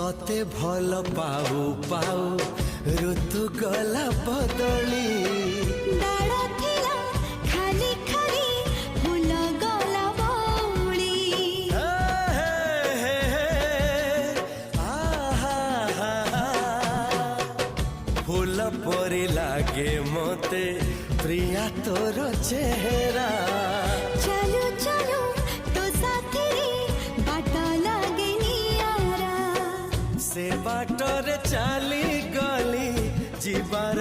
तते भल पाऊ पाऊ ऋतु गला बदली डाळ थिला खाली खाली फूल गला बौली फूल परी लागे मोते प्रिया तोर चेहरा चलो चलो तो साथी रे बाट लागे नियारा से बाटर चाली गली जीवार